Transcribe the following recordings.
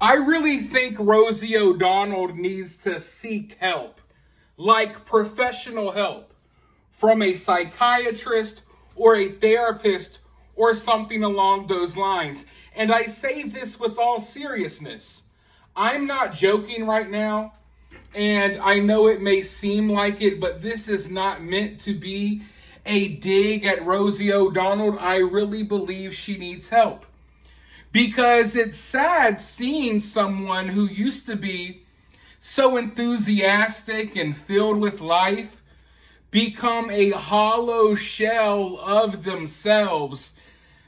I really think Rosie O'Donnell needs to seek help, like professional help, from a psychiatrist or a therapist or something along those lines. And I say this with all seriousness. I'm not joking right now, and I know it may seem like it, but this is not meant to be a dig at Rosie O'Donnell. I really believe she needs help. Because it's sad seeing someone who used to be so enthusiastic and filled with life become a hollow shell of themselves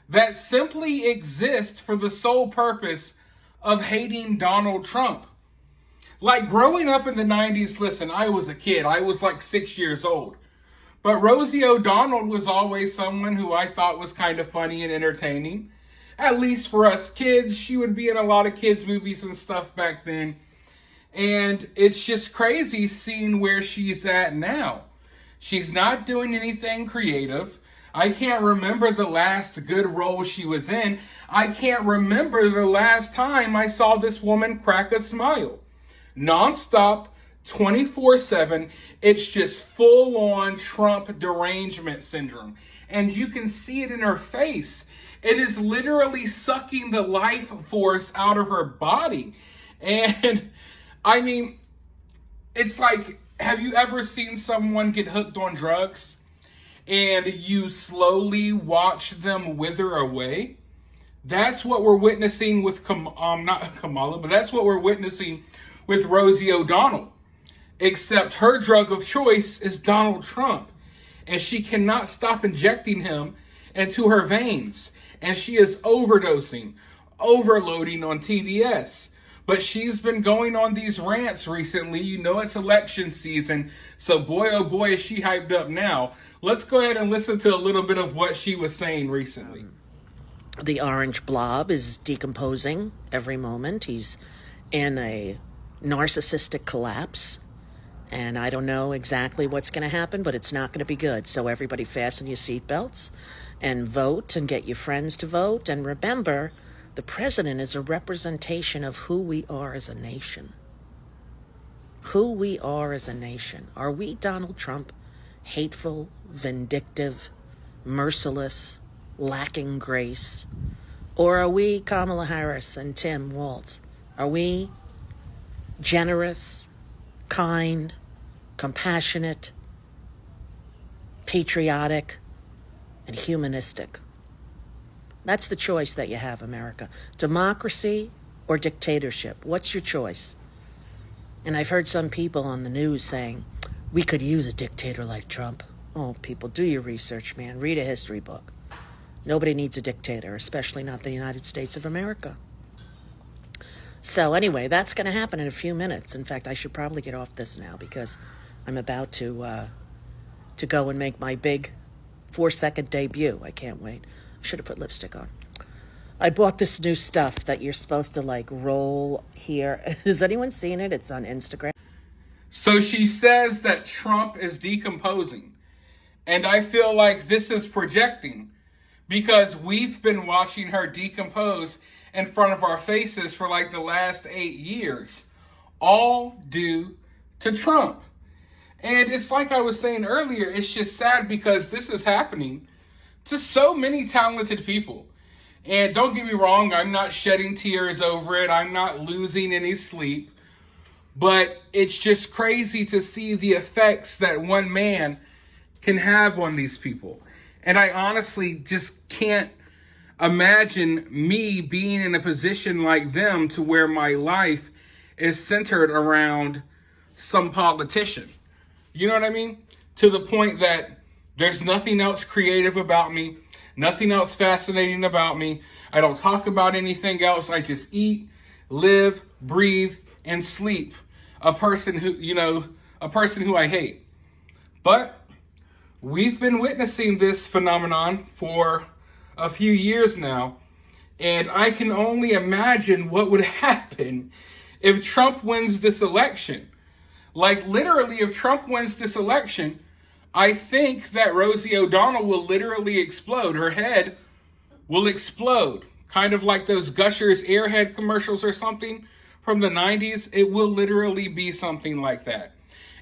that simply exist for the sole purpose of hating Donald Trump. Like growing up in the 90s, listen, I was a kid. I was like 6 years old. But Rosie O'Donnell was always someone who I thought was kind of funny and entertaining. At least for us kids. She would be in a lot of kids' movies and stuff back then. And it's just crazy seeing where she's at now. She's not doing anything creative. I can't remember the last good role she was in. I can't remember the last time I saw this woman crack a smile. Nonstop, 24/7, it's just full-on Trump derangement syndrome. And you can see it in her face. It is literally sucking the life force out of her body. And I mean, it's like, have you ever seen someone get hooked on drugs and you slowly watch them wither away? That's what we're witnessing with, not Kamala, but that's what we're witnessing with Rosie O'Donnell. Except her drug of choice is Donald Trump. And she cannot stop injecting him into her veins. And she is overdosing, overloading on TDS. But she's been going on these rants recently. You know it's election season. So boy, oh boy, is she hyped up now. Let's go ahead and listen to a little bit of what she was saying recently. The orange blob is decomposing every moment. He's in a narcissistic collapse. And I don't know exactly what's going to happen, but it's not going to be good. So everybody fasten your seatbelts and vote and get your friends to vote. And remember, the president is a representation of who we are as a nation. Who we are as a nation. Are we Donald Trump, hateful, vindictive, merciless, lacking grace? Or are we Kamala Harris and Tim Walz? Are we generous, kind, compassionate, patriotic, and humanistic? That's the choice that you have, America. Democracy or dictatorship? What's your choice? And I've heard some people on the news saying, we could use a dictator like Trump. Oh, people, do your research, man. Read a history book. Nobody needs a dictator, especially not the United States of America. So anyway, that's going to happen in a few minutes. In fact, I should probably get off this now because I'm about to go and make my big 4-second debut. I can't wait. I should have put lipstick on. I bought this new stuff that you're supposed to like roll here. Has anyone seen it? It's on Instagram. So she says that Trump is decomposing. And I feel like this is projecting because we've been watching her decompose in front of our faces for like the last 8 years, all due to Trump. And it's like I was saying earlier, it's just sad because this is happening to so many talented people. And don't get me wrong, I'm not shedding tears over it. I'm not losing any sleep. But it's just crazy to see the effects that one man can have on these people. And I honestly just can't imagine me being in a position like them to where my life is centered around some politician. You know what I mean? To the point that there's nothing else creative about me, nothing else fascinating about me. I don't talk about anything else. I just eat, live, breathe, and sleep. A person who I hate. But we've been witnessing this phenomenon for a few years now, and I can only imagine what would happen if Trump wins this election. Like literally, if Trump wins this election, I think that Rosie O'Donnell will literally explode. Her head will explode kind of like those Gushers Airhead commercials or something from the 90s. It will literally be something like that.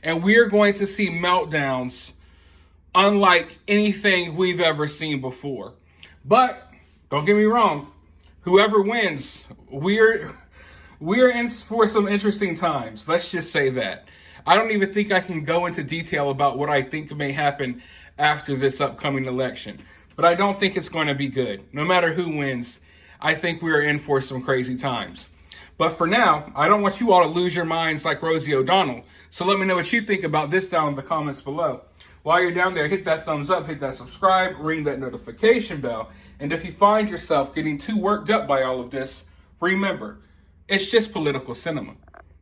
And we're going to see meltdowns unlike anything we've ever seen before. But don't get me wrong, whoever wins, we're in for some interesting times. Let's just say that. I don't even think I can go into detail about what I think may happen after this upcoming election. But I don't think it's going to be good. No matter who wins, I think we're in for some crazy times. But for now, I don't want you all to lose your minds like Rosie O'Donnell. So let me know what you think about this down in the comments below. While you're down there, hit that thumbs up, hit that subscribe, ring that notification bell. And if you find yourself getting too worked up by all of this, remember, it's just political cinema.